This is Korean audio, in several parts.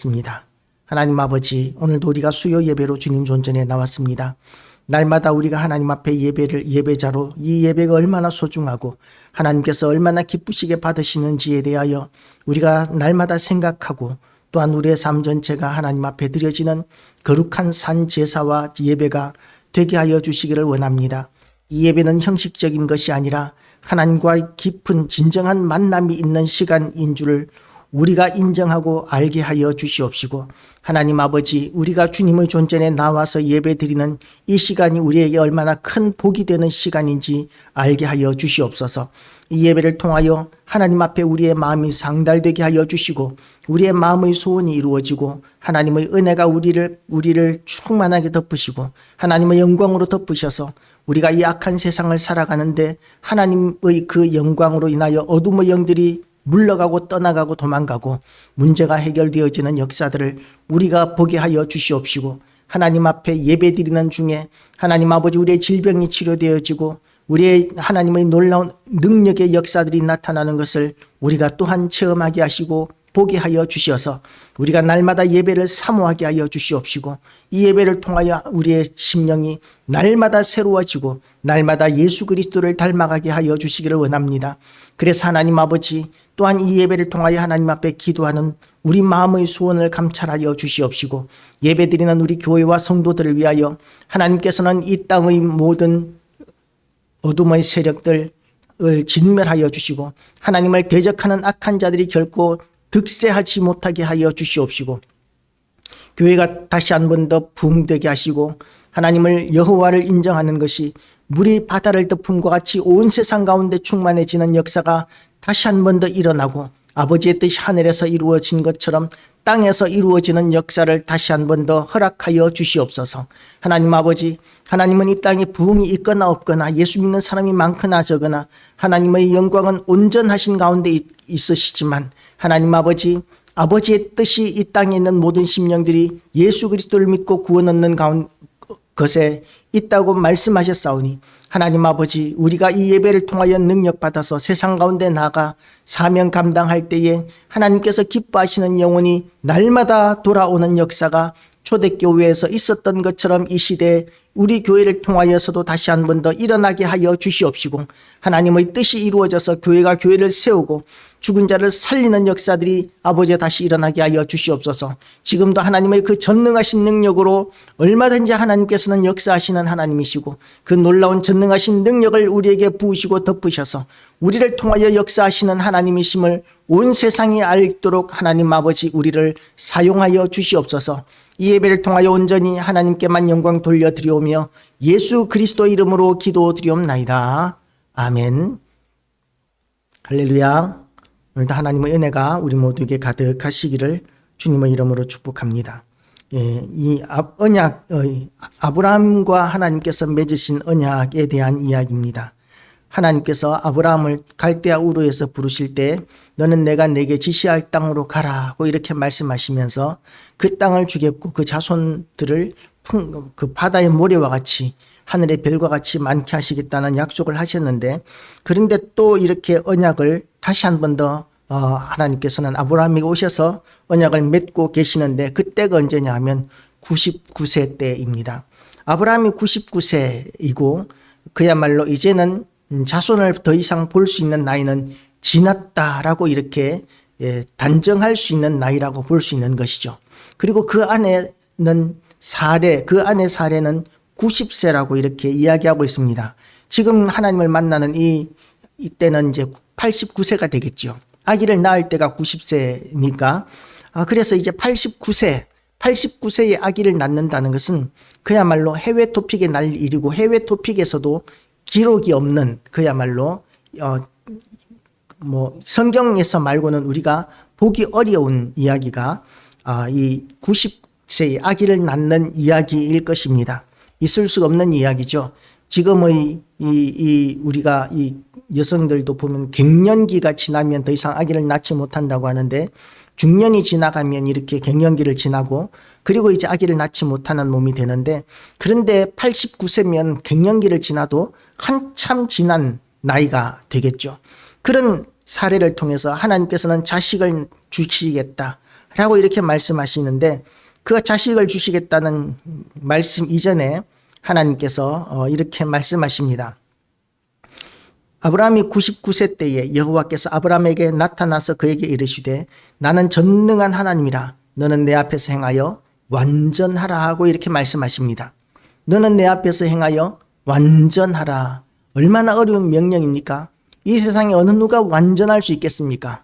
습니다. 하나님 아버지, 오늘도 우리가 수요 예배로 주님 존전에 나왔습니다. 날마다 우리가 하나님 앞에 예배자로 이 예배가 얼마나 소중하고 하나님께서 얼마나 기쁘시게 받으시는지에 대하여 우리가 날마다 생각하고, 또한 우리의 삶 전체가 하나님 앞에 드려지는 거룩한 산 제사와 예배가 되게 하여 주시기를 원합니다. 이 예배는 형식적인 것이 아니라 하나님과의 깊은 진정한 만남이 있는 시간인 줄을 우리가 인정하고 알게 하여 주시옵시고, 하나님 아버지, 우리가 주님의 존전에 나와서 예배드리는 이 시간이 우리에게 얼마나 큰 복이 되는 시간인지 알게 하여 주시옵소서. 이 예배를 통하여 하나님 앞에 우리의 마음이 상달되게 하여 주시고, 우리의 마음의 소원이 이루어지고, 하나님의 은혜가 우리를 충만하게 덮으시고, 하나님의 영광으로 덮으셔서 우리가 이 악한 세상을 살아가는데 하나님의 그 영광으로 인하여 어둠의 영들이 물러가고 떠나가고 도망가고 문제가 해결되어지는 역사들을 우리가 보게 하여 주시옵시고, 하나님 앞에 예배드리는 중에 하나님 아버지, 우리의 질병이 치료되어지고 우리의 하나님의 놀라운 능력의 역사들이 나타나는 것을 우리가 또한 체험하게 하시고 보게 하여 주셔서 우리가 날마다 예배를 사모하게 하여 주시옵시고, 이 예배를 통하여 우리의 심령이 날마다 새로워지고 날마다 예수 그리스도를 닮아가게 하여 주시기를 원합니다. 그래서 하나님 아버지, 또한 이 예배를 통하여 하나님 앞에 기도하는 우리 마음의 소원을 감찰하여 주시옵시고, 예배드리는 우리 교회와 성도들을 위하여 하나님께서는 이 땅의 모든 어둠의 세력들을 진멸하여 주시고, 하나님을 대적하는 악한 자들이 결코 득세하지 못하게 하여 주시옵시고, 교회가 다시 한 번 더 부흥되게 하시고, 하나님을 여호와를 인정하는 것이 물이 바다를 덮음과 같이 온 세상 가운데 충만해지는 역사가 다시 한 번 더 일어나고, 아버지의 뜻이 하늘에서 이루어진 것처럼 땅에서 이루어지는 역사를 다시 한 번 더 허락하여 주시옵소서. 하나님 아버지, 하나님은 이 땅에 부흥이 있거나 없거나 예수 믿는 사람이 많거나 적거나 하나님의 영광은 온전하신 가운데 있으시지만, 하나님 아버지, 아버지의 뜻이 이 땅에 있는 모든 심령들이 예수 그리스도를 믿고 구원 얻는 것에 있다고 말씀하셨사오니, 하나님 아버지, 우리가 이 예배를 통하여 능력받아서 세상 가운데 나가 사명 감당할 때에 하나님께서 기뻐하시는 영혼이 날마다 돌아오는 역사가 초대교회에서 있었던 것처럼 이 시대에 우리 교회를 통하여서도 다시 한 번 더 일어나게 하여 주시옵시고, 하나님의 뜻이 이루어져서 교회가 교회를 세우고 죽은 자를 살리는 역사들이 아버지 다시 일어나게 하여 주시옵소서. 지금도 하나님의 그 전능하신 능력으로 얼마든지 하나님께서는 역사하시는 하나님이시고, 그 놀라운 전능하신 능력을 우리에게 부으시고 덮으셔서 우리를 통하여 역사하시는 하나님이심을 온 세상이 알도록 하나님 아버지, 우리를 사용하여 주시옵소서. 이 예배를 통하여 온전히 하나님께만 영광 돌려드리오며 예수 그리스도 이름으로 기도드리옵나이다. 아멘. 할렐루야. 오늘도 하나님의 은혜가 우리 모두에게 가득하시기를 주님의 이름으로 축복합니다. 이 언약, 아브라함과 하나님께서 맺으신 언약에 대한 이야기입니다. 하나님께서 아브라함을 갈대아 우르에서 부르실 때 너는 내가 내게 지시할 땅으로 가라고 이렇게 말씀하시면서 그 땅을 주겠고 그 자손들을 그 바다의 모래와 같이 하늘의 별과 같이 많게 하시겠다는 약속을 하셨는데, 그런데 또 이렇게 언약을 다시 한 번 더 하나님께서는 아브라함에게 오셔서 언약을 맺고 계시는데, 그때가 언제냐 하면 99세 때입니다. 아브라함이 99세이고 그야말로 이제는 자손을 더 이상 볼 수 있는 나이는 지났다라고 이렇게 단정할 수 있는 나이라고 볼 수 있는 것이죠. 그리고 그 아내는 그 아내 사례는 90세라고 이렇게 이야기하고 있습니다. 지금 하나님을 만나는 이때는 이제 89세가 되겠죠. 아기를 낳을 때가 90세니까. 그래서 이제 89세의 아기를 낳는다는 것은 그야말로 해외 토픽의 날 일이고, 해외 토픽에서도 기록이 없는, 그야말로 성경에서 말고는 우리가 보기 어려운 이야기가 이 90세의 아기를 낳는 이야기일 것입니다. 있을 수가 없는 이야기죠. 지금의 우리가 이 여성들도 보면 갱년기가 지나면 더 이상 아기를 낳지 못한다고 하는데, 중년이 지나가면 이렇게 갱년기를 지나고 그리고 이제 아기를 낳지 못하는 몸이 되는데, 그런데 89세면 갱년기를 지나도 한참 지난 나이가 되겠죠. 그런 사례를 통해서 하나님께서는 자식을 주시겠다, 라고 이렇게 말씀하시는데 그 자식을 주시겠다는 말씀 이전에 하나님께서 이렇게 말씀하십니다. 아브라함이 99세 때에 여호와께서 아브라함에게 나타나서 그에게 이르시되 나는 전능한 하나님이라 너는 내 앞에서 행하여 완전하라 하고 이렇게 말씀하십니다. 너는 내 앞에서 행하여 완전하라. 얼마나 어려운 명령입니까? 이 세상에 어느 누가 완전할 수 있겠습니까?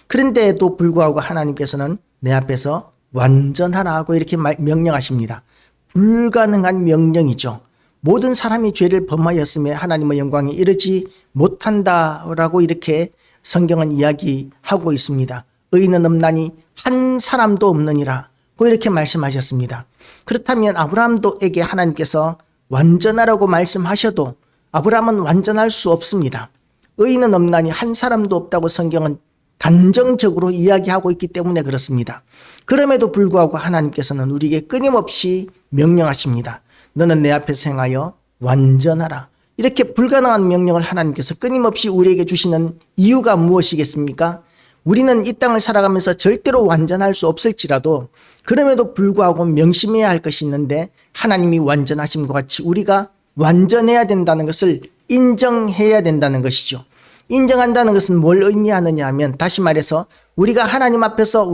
그런데도 불구하고 하나님께서는 내 앞에서 완전하라 하고 이렇게 명령하십니다. 불가능한 명령이죠. 모든 사람이 죄를 범하였음에 하나님의 영광에 이르지 못한다라고 이렇게 성경은 이야기하고 있습니다. 의인은 없나니 한 사람도 없느니라 고 이렇게 말씀하셨습니다. 그렇다면 아브라함도에게 하나님께서 완전하라고 말씀하셔도 아브라함은 완전할 수 없습니다. 의인은 없나니 한 사람도 없다고 성경은 단정적으로 이야기하고 있기 때문에 그렇습니다. 그럼에도 불구하고 하나님께서는 우리에게 끊임없이 명령하십니다. 너는 내 앞에서 행하여 완전하라. 이렇게 불가능한 명령을 하나님께서 끊임없이 우리에게 주시는 이유가 무엇이겠습니까? 우리는 이 땅을 살아가면서 절대로 완전할 수 없을지라도 그럼에도 불구하고 명심해야 할 것이 있는데 하나님이 완전하심과 같이 우리가 완전해야 된다는 것을 인정해야 된다는 것이죠. 인정한다는 것은 뭘 의미하느냐 하면 다시 말해서 우리가 하나님 앞에서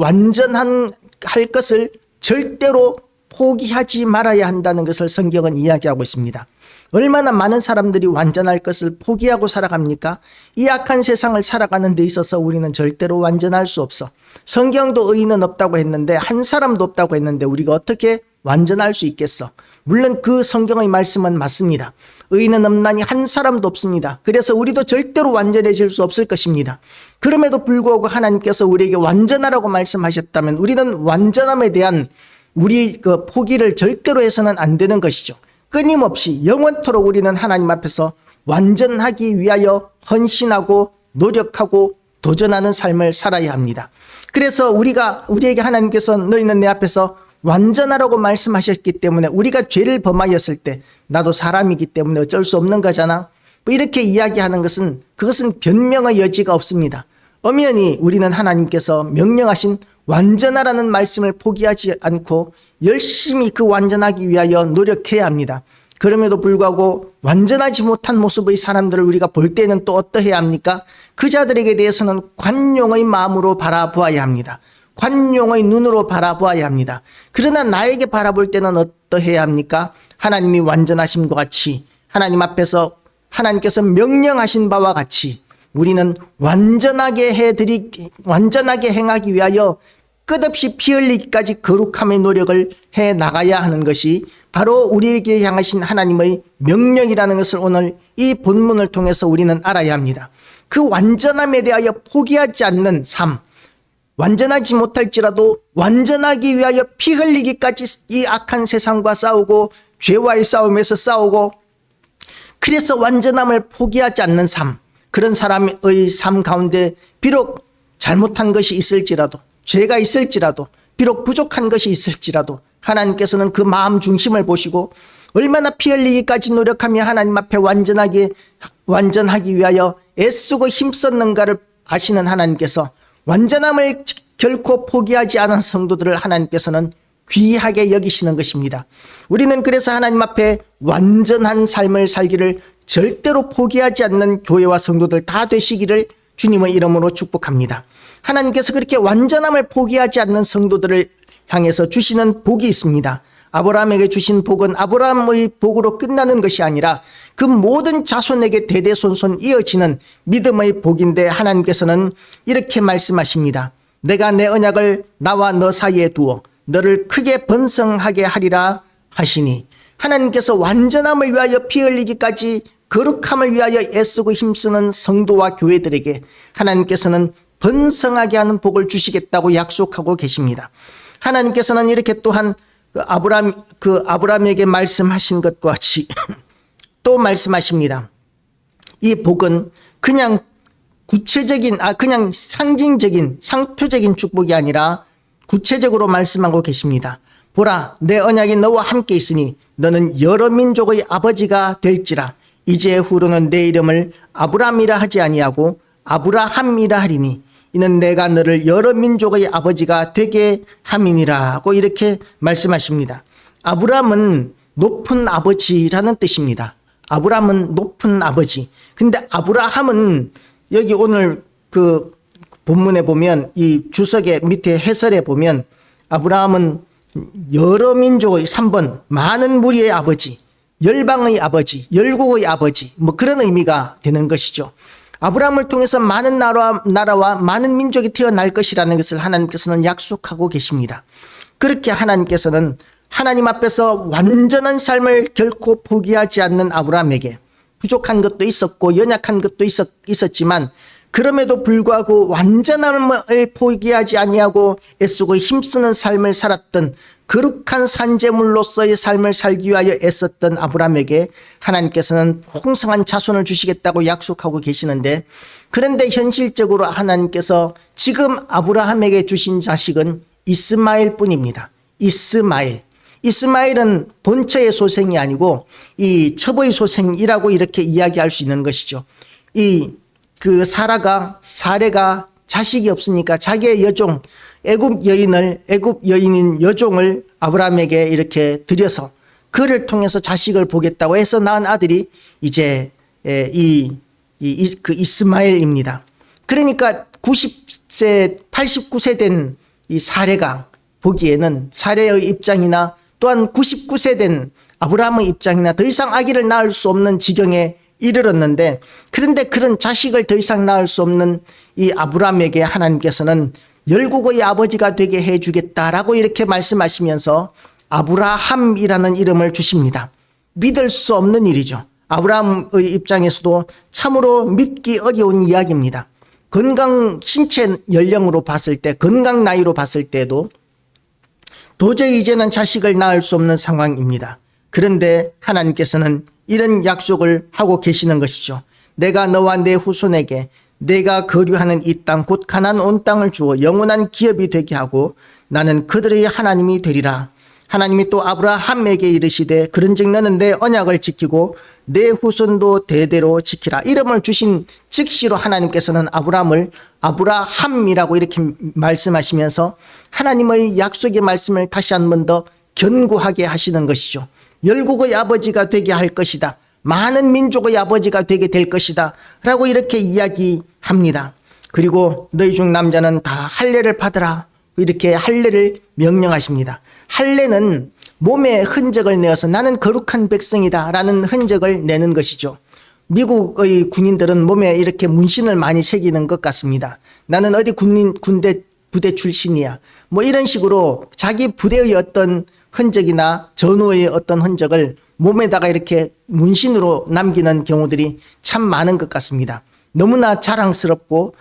할 것을 절대로 포기하지 말아야 한다는 것을 성경은 이야기하고 있습니다. 얼마나 많은 사람들이 완전할 것을 포기하고 살아갑니까? 이 악한 세상을 살아가는 데 있어서 우리는 절대로 완전할 수 없어. 성경도 의인은 없다고 했는데 한 사람도 없다고 했는데 우리가 어떻게 완전할 수 있겠어? 물론 그 성경의 말씀은 맞습니다. 의인은 없나니 한 사람도 없습니다. 그래서 우리도 절대로 완전해질 수 없을 것입니다. 그럼에도 불구하고 하나님께서 우리에게 완전하라고 말씀하셨다면 우리는 완전함에 대한 우리 그 포기를 절대로 해서는 안 되는 것이죠. 끊임없이 영원토록 우리는 하나님 앞에서 완전하기 위하여 헌신하고 노력하고 도전하는 삶을 살아야 합니다. 그래서 우리에게 하나님께서 너희는 내 앞에서 완전하라고 말씀하셨기 때문에 우리가 죄를 범하였을 때 나도 사람이기 때문에 어쩔 수 없는 거잖아. 뭐 이렇게 이야기하는 것은 그것은 변명의 여지가 없습니다. 엄연히 우리는 하나님께서 명령하신 완전하라는 말씀을 포기하지 않고 열심히 그 완전하기 위하여 노력해야 합니다. 그럼에도 불구하고 완전하지 못한 모습의 사람들을 우리가 볼 때는 또 어떠해야 합니까? 그 자들에게 대해서는 관용의 마음으로 바라보아야 합니다. 관용의 눈으로 바라보아야 합니다. 그러나 나에게 바라볼 때는 어떠해야 합니까? 하나님이 완전하심과 같이 하나님 앞에서 하나님께서 명령하신 바와 같이 우리는 완전하게 행하기 위하여 끝없이 피 흘리기까지 거룩함의 노력을 해 나가야 하는 것이 바로 우리에게 향하신 하나님의 명령이라는 것을 오늘 이 본문을 통해서 우리는 알아야 합니다. 그 완전함에 대하여 포기하지 않는 삶, 완전하지 못할지라도 완전하기 위하여 피 흘리기까지 이 악한 세상과 싸우고 죄와의 싸움에서 싸우고 그래서 완전함을 포기하지 않는 삶, 그런 사람의 삶 가운데 비록 잘못한 것이 있을지라도 죄가 있을지라도 비록 부족한 것이 있을지라도 하나님께서는 그 마음 중심을 보시고 얼마나 피 흘리기까지 노력하며 하나님 앞에 완전하기 위하여 애쓰고 힘썼는가를 아시는 하나님께서 완전함을 결코 포기하지 않은 성도들을 하나님께서는 귀하게 여기시는 것입니다. 우리는 그래서 하나님 앞에 완전한 삶을 살기를 절대로 포기하지 않는 교회와 성도들 다 되시기를 주님의 이름으로 축복합니다. 하나님께서 그렇게 완전함을 포기하지 않는 성도들을 향해서 주시는 복이 있습니다. 아브라함에게 주신 복은 아브라함의 복으로 끝나는 것이 아니라 그 모든 자손에게 대대손손 이어지는 믿음의 복인데 하나님께서는 이렇게 말씀하십니다. 내가 내 언약을 나와 너 사이에 두어 너를 크게 번성하게 하리라 하시니 하나님께서 완전함을 위하여 피 흘리기까지 거룩함을 위하여 애쓰고 힘쓰는 성도와 교회들에게 하나님께서는 번성하게 하는 복을 주시겠다고 약속하고 계십니다. 하나님께서는 이렇게 또한 아브라함에게 말씀하신 것과 같이 또 말씀하십니다. 이 복은 그냥 그냥 상징적인 상투적인 축복이 아니라 구체적으로 말씀하고 계십니다. 보라, 내 언약이 너와 함께 있으니 너는 여러 민족의 아버지가 될지라. 이제 후로는 내 이름을 아브람이라 하지 아니하고 아브라함이라 하리니 이는 내가 너를 여러 민족의 아버지가 되게 함이니라고 이렇게 말씀하십니다. 아브라함은 높은 아버지라는 뜻입니다. 아브라함은 높은 아버지. 근데 아브라함은 여기 오늘 그 본문에 보면 이 주석의 밑에 해설에 보면 아브라함은 여러 민족의 3번 많은 무리의 아버지, 열방의 아버지, 열국의 아버지 뭐 그런 의미가 되는 것이죠. 아브라함을 통해서 많은 나라와 많은 민족이 태어날 것이라는 것을 하나님께서는 약속하고 계십니다. 그렇게 하나님께서는 하나님 앞에서 완전한 삶을 결코 포기하지 않는 아브라함에게 부족한 것도 있었고 연약한 것도 있었지만 그럼에도 불구하고 완전함을 포기하지 아니하고 애쓰고 힘쓰는 삶을 살았던 거룩한 산재물로서의 삶을 살기 위하여 애썼던 아브라함에게 하나님께서는 풍성한 자손을 주시겠다고 약속하고 계시는데, 그런데 현실적으로 하나님께서 지금 아브라함에게 주신 자식은 이스마엘 뿐입니다. 이스마엘은 본처의 소생이 아니고 이 첩의 소생이라고 이렇게 이야기할 수 있는 것이죠. 그 사레가 자식이 없으니까 자기의 여종 애굽 여인인 여종을 아브라함에게 이렇게 들여서 그를 통해서 자식을 보겠다고 해서 낳은 아들이 이제 그 이스마엘입니다. 그러니까 89세 된 이 사레가 보기에는 사레의 입장이나 또한 99세 된 아브라함의 입장이나 더 이상 아기를 낳을 수 없는 지경에 이르렀는데, 그런데 그런 자식을 더 이상 낳을 수 없는 이 아브라함에게 하나님께서는 열국의 아버지가 되게 해주겠다라고 이렇게 말씀하시면서 아브라함이라는 이름을 주십니다. 믿을 수 없는 일이죠. 아브라함의 입장에서도 참으로 믿기 어려운 이야기입니다. 신체 연령으로 봤을 때, 건강 나이로 봤을 때도 도저히 이제는 자식을 낳을 수 없는 상황입니다. 그런데 하나님께서는 이런 약속을 하고 계시는 것이죠. 내가 너와 내 후손에게 내가 거류하는 이 땅 곧 가나안 온 땅을 주어 영원한 기업이 되게 하고 나는 그들의 하나님이 되리라. 하나님이 또 아브라함에게 이르시되 그런즉 너는 내 언약을 지키고 내 후손도 대대로 지키라. 이름을 주신 즉시로 하나님께서는 아브라함을 아브라함이라고 이렇게 말씀하시면서 하나님의 약속의 말씀을 다시 한 번 더 견고하게 하시는 것이죠. 열국의 아버지가 되게 할 것이다. 많은 민족의 아버지가 되게 될 것이다. 라고 이렇게 이야기합니다. 그리고 너희 중 남자는 다 할례를 받으라. 이렇게 할례를 명령하십니다. 할례는 몸에 흔적을 내어서 나는 거룩한 백성이다 라는 흔적을 내는 것이죠. 미국의 군인들은 몸에 이렇게 문신을 많이 새기는 것 같습니다. 나는 어디 군대 부대 출신이야. 뭐 이런 식으로 자기 부대의 어떤 흔적이나 전후의 어떤 흔적을 몸에다가 이렇게 문신으로 남기는 경우들이 참 많은 것 같습니다. 너무나 자랑스럽고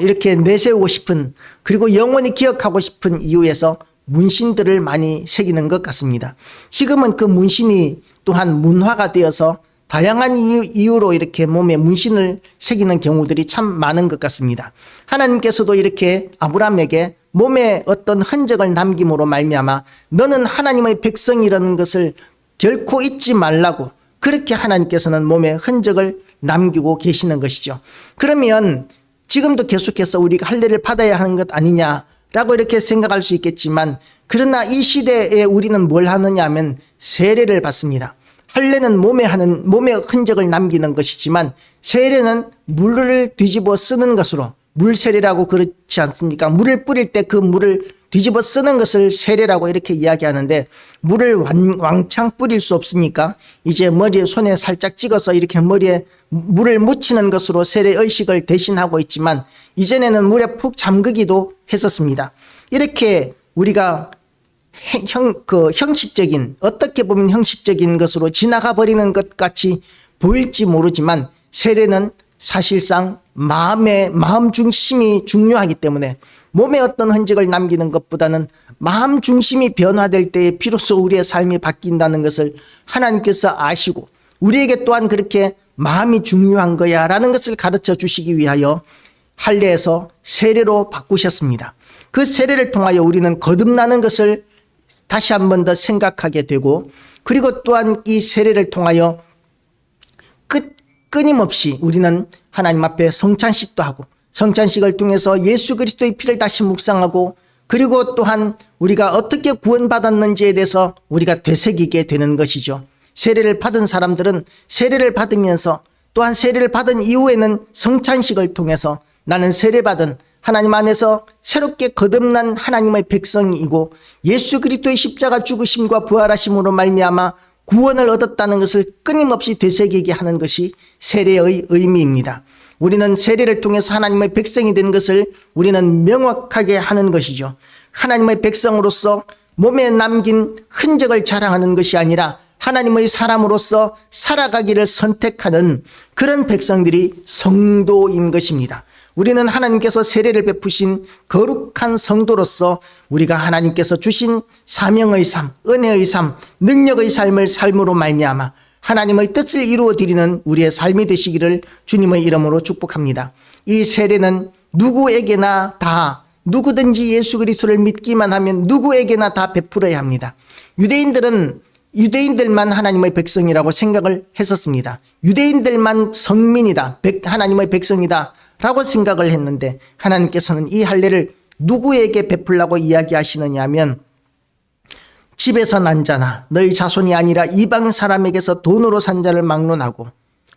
이렇게 내세우고 싶은, 그리고 영원히 기억하고 싶은 이유에서 문신들을 많이 새기는 것 같습니다. 지금은 그 문신이 또한 문화가 되어서 다양한 이유로 이렇게 몸에 문신을 새기는 경우들이 참 많은 것 같습니다. 하나님께서도 이렇게 아브라함에게 몸에 어떤 흔적을 남김으로 말미암아 너는 하나님의 백성이라는 것을 결코 잊지 말라고 그렇게 하나님께서는 몸에 흔적을 남기고 계시는 것이죠. 그러면 지금도 계속해서 우리가 할례를 받아야 하는 것 아니냐라고 이렇게 생각할 수 있겠지만, 그러나 이 시대에 우리는 뭘 하느냐 하면 세례를 받습니다. 할례는 몸에 흔적을 남기는 것이지만 세례는 물을 뒤집어 쓰는 것으로, 물세례라고 그렇지 않습니까? 물을 뿌릴 때 그 물을 뒤집어 쓰는 것을 세례라고 이렇게 이야기하는데, 물을 왕창 뿌릴 수 없으니까 이제 머리에 손에 살짝 찍어서 이렇게 머리에 물을 묻히는 것으로 세례 의식을 대신하고 있지만, 이전에는 물에 푹 잠그기도 했었습니다. 이렇게 우리가 형식적인, 어떻게 보면 형식적인 것으로 지나가 버리는 것 같이 보일지 모르지만, 세례는 사실상 마음 중심이 중요하기 때문에 몸에 어떤 흔적을 남기는 것보다는 마음 중심이 변화될 때에 비로소 우리의 삶이 바뀐다는 것을 하나님께서 아시고, 우리에게 또한 그렇게 마음이 중요한 거야 라는 것을 가르쳐 주시기 위하여 할례에서 세례로 바꾸셨습니다. 그 세례를 통하여 우리는 거듭나는 것을 다시 한 번 더 생각하게 되고, 그리고 또한 이 세례를 통하여 끊임없이 우리는 하나님 앞에 성찬식도 하고 성찬식을 통해서 예수 그리스도의 피를 다시 묵상하고 그리고 또한 우리가 어떻게 구원받았는지에 대해서 우리가 되새기게 되는 것이죠. 세례를 받은 사람들은 세례를 받으면서 또한 세례를 받은 이후에는 성찬식을 통해서 나는 세례받은 하나님 안에서 새롭게 거듭난 하나님의 백성이고 예수 그리스도의 십자가 죽으심과 부활하심으로 말미암아 구원을 얻었다는 것을 끊임없이 되새기게 하는 것이 세례의 의미입니다. 우리는 세례를 통해서 하나님의 백성이 된 것을 우리는 명확하게 하는 것이죠. 하나님의 백성으로서 몸에 남긴 흔적을 자랑하는 것이 아니라 하나님의 사람으로서 살아가기를 선택하는 그런 백성들이 성도인 것입니다. 우리는 하나님께서 세례를 베푸신 거룩한 성도로서 우리가 하나님께서 주신 사명의 삶, 은혜의 삶, 능력의 삶을 삶으로 말미암아 하나님의 뜻을 이루어 드리는 우리의 삶이 되시기를 주님의 이름으로 축복합니다. 이 세례는 누구에게나 다 누구든지 예수 그리스도를 믿기만 하면 누구에게나 다 베풀어야 합니다. 유대인들만 하나님의 백성이라고 생각을 했었습니다. 유대인들만 성민이다, 하나님의 백성이다 라고 생각을 했는데 하나님께서는 이 할례를 누구에게 베풀라고 이야기하시느냐 하면 집에서 난 자나 너희 자손이 아니라 이방 사람에게서 돈으로 산 자를 막론하고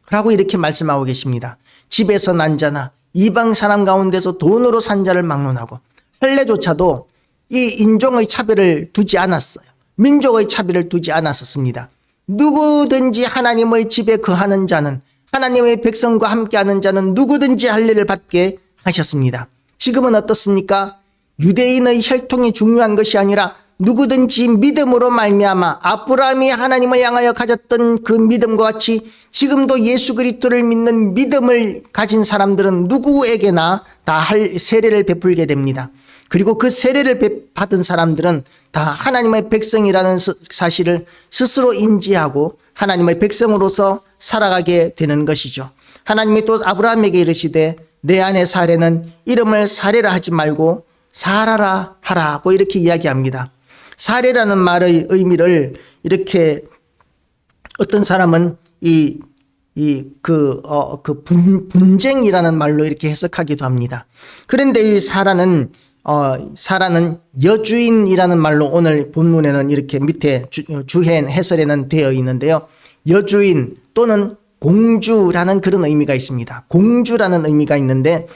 라고 이렇게 말씀하고 계십니다. 집에서 난 자나 이방 사람 가운데서 돈으로 산 자를 막론하고, 할례조차도 이 인종의 차별을 두지 않았어요. 민족의 차별을 두지 않았었습니다. 누구든지 하나님의 집에 거하는 자는, 하나님의 백성과 함께하는 자는 누구든지 할례를 받게 하셨습니다. 지금은 어떻습니까? 유대인의 혈통이 중요한 것이 아니라 누구든지 믿음으로 말미암아 아브라함이 하나님을 향하여 가졌던 그 믿음과 같이 지금도 예수 그리스도를 믿는 믿음을 가진 사람들은 누구에게나 다 세례를 베풀게 됩니다. 그리고 그 세례를 받은 사람들은 다 하나님의 백성이라는 사실을 스스로 인지하고 하나님의 백성으로서 살아가게 되는 것이죠. 하나님이 또 아브라함에게 이르시되 내 아내 사레는 이름을 사레라 하지 말고 사라라 하라고 이렇게 이야기합니다. 사례라는 말의 의미를 이렇게 어떤 사람은 분쟁이라는 말로 이렇게 해석하기도 합니다. 그런데 이 사라는 여주인이라는 말로 오늘 본문에는 이렇게 밑에 주행 해설에는 되어 있는데요. 여주인 또는 공주라는 그런 의미가 있습니다. 공주라는 의미가 있는데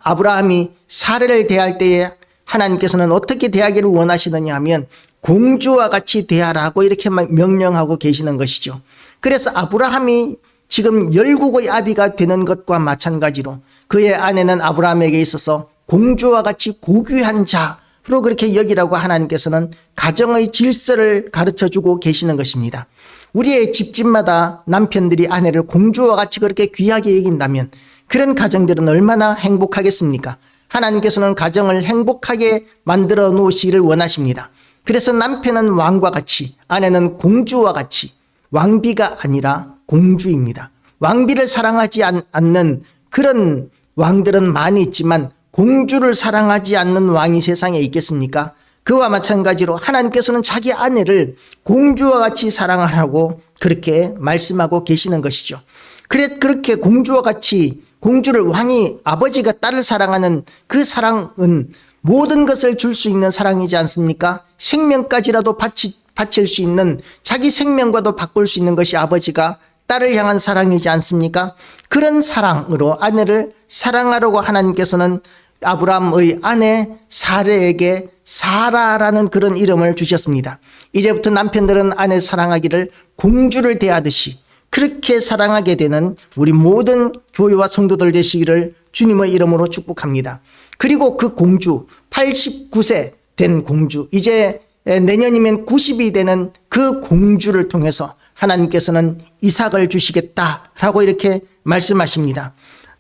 아브라함이 사례를 대할 때에 하나님께서는 어떻게 대하기를 원하시느냐 하면 공주와 같이 대하라고 이렇게 명령하고 계시는 것이죠. 그래서 아브라함이 지금 열국의 아비가 되는 것과 마찬가지로 그의 아내는 아브라함에게 있어서 공주와 같이 고귀한 자로 그렇게 여기라고 하나님께서는 가정의 질서를 가르쳐주고 계시는 것입니다. 우리의 집집마다 남편들이 아내를 공주와 같이 그렇게 귀하게 여긴다면 그런 가정들은 얼마나 행복하겠습니까? 하나님께서는 가정을 행복하게 만들어 놓으시기를 원하십니다. 그래서 남편은 왕과 같이, 아내는 공주와 같이, 왕비가 아니라 공주입니다. 왕비를 사랑하지 않는 그런 왕들은 많이 있지만 공주를 사랑하지 않는 왕이 세상에 있겠습니까? 그와 마찬가지로 하나님께서는 자기 아내를 공주와 같이 사랑하라고 그렇게 말씀하고 계시는 것이죠. 그렇게 공주와 같이, 공주를 왕이, 아버지가 딸을 사랑하는 그 사랑은 모든 것을 줄 수 있는 사랑이지 않습니까? 생명까지라도 바칠 수 있는, 자기 생명과도 바꿀 수 있는 것이 아버지가 딸을 향한 사랑이지 않습니까? 그런 사랑으로 아내를 사랑하라고 하나님께서는 아브라함의 아내 사레에게 사라라는 그런 이름을 주셨습니다. 이제부터 남편들은 아내 사랑하기를 공주를 대하듯이 그렇게 사랑하게 되는 우리 모든 교회와 성도들 되시기를 주님의 이름으로 축복합니다. 그리고 그 공주, 89세 된 공주, 이제 내년이면 90이 되는 그 공주를 통해서 하나님께서는 이삭을 주시겠다라고 이렇게 말씀하십니다.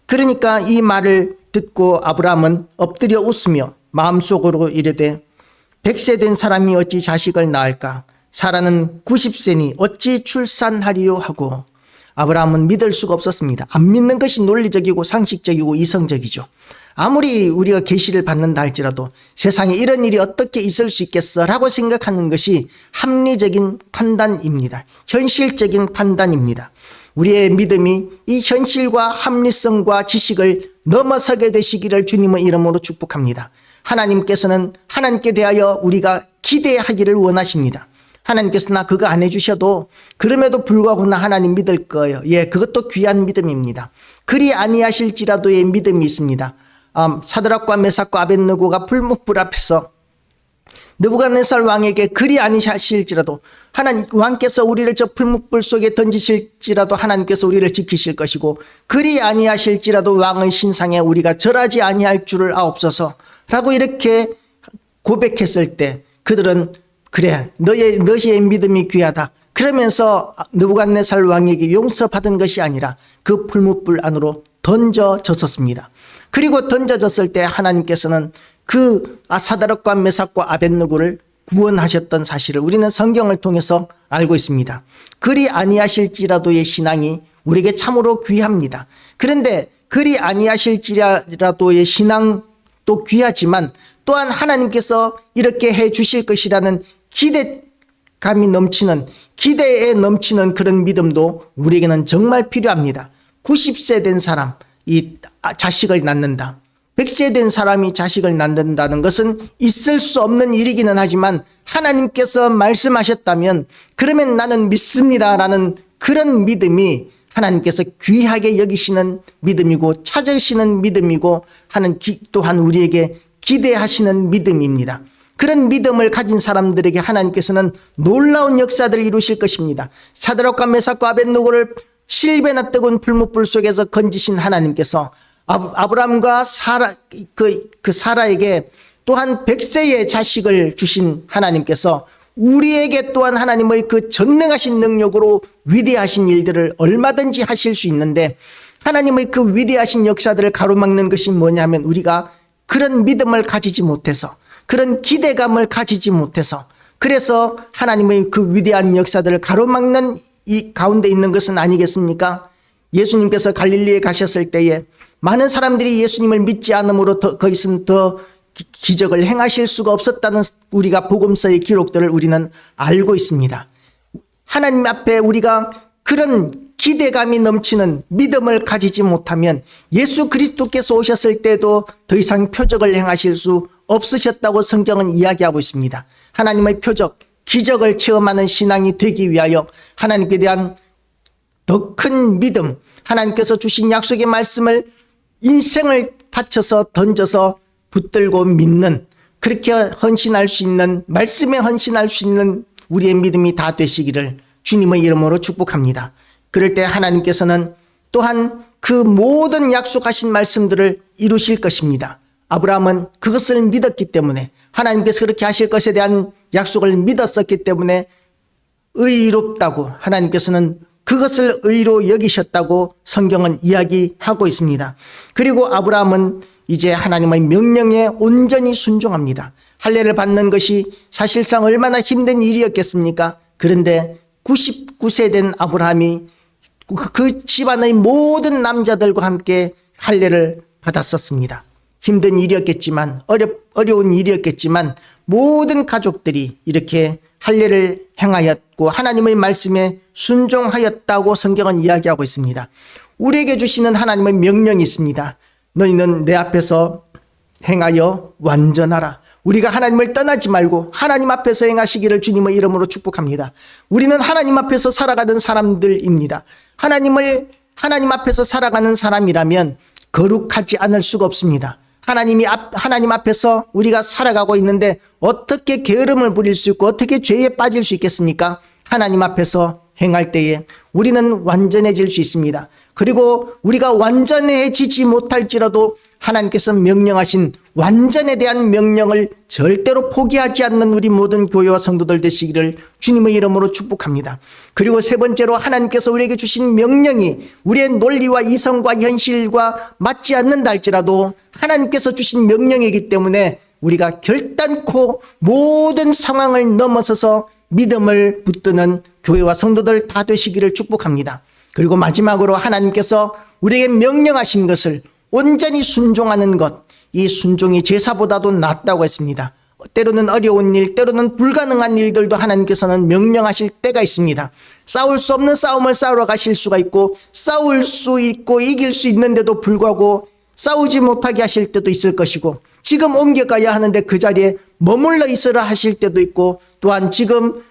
그러니까 이 말을 듣고 아브라함은 엎드려 웃으며 마음속으로 이르되 100세 된 사람이 어찌 자식을 낳을까? 사라는 90세니 어찌 출산하리요 하고, 아브라함은 믿을 수가 없었습니다. 안 믿는 것이 논리적이고 상식적이고 이성적이죠. 아무리 우리가 계시를 받는다 할지라도 세상에 이런 일이 어떻게 있을 수 있겠어 라고 생각하는 것이 합리적인 판단입니다. 현실적인 판단입니다. 우리의 믿음이 이 현실과 합리성과 지식을 넘어서게 되시기를 주님의 이름으로 축복합니다. 하나님께서는 하나님께 대하여 우리가 기대하기를 원하십니다. 하나님께서 나 그거 안 해주셔도 그럼에도 불구하고 나 하나님 믿을 거예요. 예, 그것도 귀한 믿음입니다. 그리 아니하실지라도의 믿음이 있습니다. 사드락과 메삭과 아벳느고가 불목불 앞에서 느부갓네살 왕에게 그리 아니하실지라도 하나님 왕께서 우리를 저 불목불 속에 던지실지라도 하나님께서 우리를 지키실 것이고, 그리 아니하실지라도 왕의 신상에 우리가 절하지 아니할 줄을 아옵소서라고 이렇게 고백했을 때 그들은 그래, 너희의 믿음이 귀하다 그러면서 느부갓네살 왕에게 용서받은 것이 아니라 그 불목불 안으로 던져졌었습니다. 그리고 던져졌을 때 하나님께서는 그 사드락과 메삭과 아벳느고를 구원하셨던 사실을 우리는 성경을 통해서 알고 있습니다. 그리 아니하실지라도의 신앙이 우리에게 참으로 귀합니다. 그런데 그리 아니하실지라도의 신앙도 귀하지만 또한 하나님께서 이렇게 해 주실 것이라는 기대감이 넘치는, 기대에 넘치는 그런 믿음도 우리에게는 정말 필요합니다. 90세 된 사람, 이 자식을 낳는다. 100세 된 사람이 자식을 낳는다는 것은 있을 수 없는 일이기는 하지만 하나님께서 말씀하셨다면 그러면 나는 믿습니다라는 그런 믿음이 하나님께서 귀하게 여기시는 믿음이고 찾으시는 믿음이고 하는 또한 우리에게 기대하시는 믿음입니다. 그런 믿음을 가진 사람들에게 하나님께서는 놀라운 역사들을 이루실 것입니다. 사드락과 메삭과 아벳느고를 실베나 뜨거운 불목불 속에서 건지신 하나님께서 아브라함과 사라에게 또한 100세의 자식을 주신 하나님께서 우리에게 또한 하나님의 그 전능하신 능력으로 위대하신 일들을 얼마든지 하실 수 있는데, 하나님의 그 위대하신 역사들을 가로막는 것이 뭐냐면 우리가 그런 믿음을 가지지 못해서, 그런 기대감을 가지지 못해서, 그래서 하나님의 그 위대한 역사들을 가로막는 이 가운데 있는 것은 아니겠습니까? 예수님께서 갈릴리에 가셨을 때에 많은 사람들이 예수님을 믿지 않음으로 더 이상 더 기적을 행하실 수가 없었다는 우리가 복음서의 기록들을 우리는 알고 있습니다. 하나님 앞에 우리가 그런 기대감이 넘치는 믿음을 가지지 못하면 예수 그리스도께서 오셨을 때도 더 이상 표적을 행하실 수 없으셨다고 성경은 이야기하고 있습니다. 하나님의 표적, 기적을 체험하는 신앙이 되기 위하여 하나님께 대한 더 큰 믿음, 하나님께서 주신 약속의 말씀을 인생을 바쳐서 던져서 붙들고 믿는, 그렇게 헌신할 수 있는, 말씀에 헌신할 수 있는 우리의 믿음이 다 되시기를 주님의 이름으로 축복합니다. 그럴 때 하나님께서는 또한 그 모든 약속하신 말씀들을 이루실 것입니다. 아브라함은 그것을 믿었기 때문에, 하나님께서 그렇게 하실 것에 대한 약속을 믿었었기 때문에 의롭다고, 하나님께서는 그것을 의로 여기셨다고 성경은 이야기하고 있습니다. 그리고 아브라함은 이제 하나님의 명령에 온전히 순종합니다. 할례를 받는 것이 사실상 얼마나 힘든 일이었겠습니까? 그런데 99세 된 아브라함이 그 집안의 모든 남자들과 함께 할례를 받았었습니다. 힘든 일이었겠지만, 어려운 일이었겠지만 모든 가족들이 이렇게 할례를 행하였고 하나님의 말씀에 순종하였다고 성경은 이야기하고 있습니다. 우리에게 주시는 하나님의 명령이 있습니다. 너희는 내 앞에서 행하여 완전하라. 우리가 하나님을 떠나지 말고 하나님 앞에서 행하시기를 주님의 이름으로 축복합니다. 우리는 하나님 앞에서 살아가는 사람들입니다. 하나님 앞에서 살아가는 사람이라면 거룩하지 않을 수가 없습니다. 하나님 앞에서 우리가 살아가고 있는데 어떻게 게으름을 부릴 수 있고 어떻게 죄에 빠질 수 있겠습니까? 하나님 앞에서 행할 때에 우리는 완전해질 수 있습니다. 그리고 우리가 완전해지지 못할지라도 하나님께서 명령하신 완전에 대한 명령을 절대로 포기하지 않는 우리 모든 교회와 성도들 되시기를 주님의 이름으로 축복합니다. 그리고 세 번째로 하나님께서 우리에게 주신 명령이 우리의 논리와 이성과 현실과 맞지 않는다 할지라도 하나님께서 주신 명령이기 때문에 우리가 결단코 모든 상황을 넘어서서 믿음을 붙드는 교회와 성도들 다 되시기를 축복합니다. 그리고 마지막으로 하나님께서 우리에게 명령하신 것을 온전히 순종하는 것, 이 순종이 제사보다도 낫다고 했습니다. 때로는 어려운 일, 때로는 불가능한 일들도 하나님께서는 명령하실 때가 있습니다. 싸울 수 없는 싸움을 싸우러 가실 수가 있고, 싸울 수 있고 이길 수 있는데도 불구하고 싸우지 못하게 하실 때도 있을 것이고, 지금 옮겨가야 하는데 그 자리에 머물러 있으라 하실 때도 있고, 또한 지금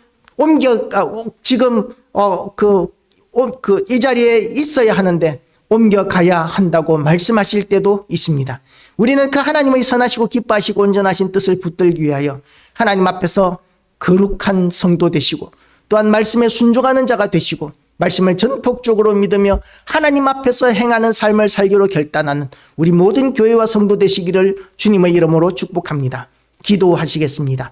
이 자리에 있어야 하는데 옮겨가야 한다고 말씀하실 때도 있습니다. 우리는 그 하나님의 선하시고 기뻐하시고 온전하신 뜻을 붙들기 위하여 하나님 앞에서 거룩한 성도 되시고, 또한 말씀에 순종하는 자가 되시고, 말씀을 전폭적으로 믿으며 하나님 앞에서 행하는 삶을 살기로 결단하는 우리 모든 교회와 성도 되시기를 주님의 이름으로 축복합니다. 기도하시겠습니다.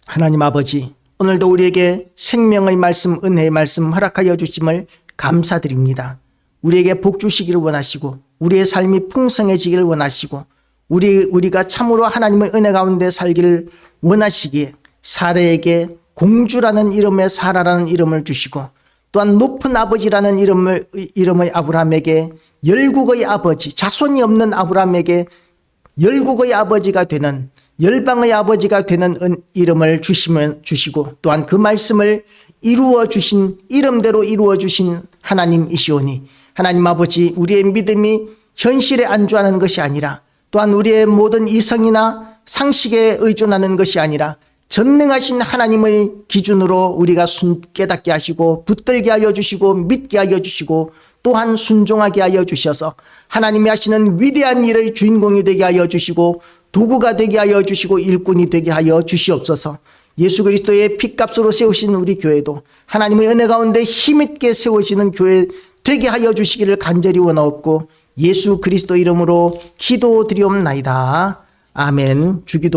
하나님 아버지, 오늘도 우리에게 생명의 말씀, 은혜의 말씀 허락하여 주심을 감사드립니다. 우리에게 복 주시기를 원하시고, 우리의 삶이 풍성해지기를 원하시고, 우리가 참으로 하나님의 은혜 가운데 살기를 원하시기에 사라에게 공주라는 이름의 사라라는 이름을 주시고, 또한 높은 아버지라는 이름의 아브라함에게 열국의 아버지, 자손이 없는 아브라함에게 열국의 아버지가 되는, 열방의 아버지가 되는 이름을 주시고, 또한 그 말씀을 이루어 주신, 이름대로 이루어 주신 하나님이시오니, 하나님 아버지, 우리의 믿음이 현실에 안주하는 것이 아니라, 또한 우리의 모든 이성이나 상식에 의존하는 것이 아니라 전능하신 하나님의 기준으로 우리가 깨닫게 하시고, 붙들게 하여 주시고, 믿게 하여 주시고, 또한 순종하게 하여 주셔서 하나님이 하시는 위대한 일의 주인공이 되게 하여 주시고, 도구가 되게 하여 주시고, 일꾼이 되게 하여 주시옵소서. 예수 그리스도의 핏값으로 세우신 우리 교회도 하나님의 은혜 가운데 힘있게 세워지는 교회 되게 하여 주시기를 간절히 원하옵고, 예수 그리스도 이름으로 기도드리옵나이다. 아멘. 주기도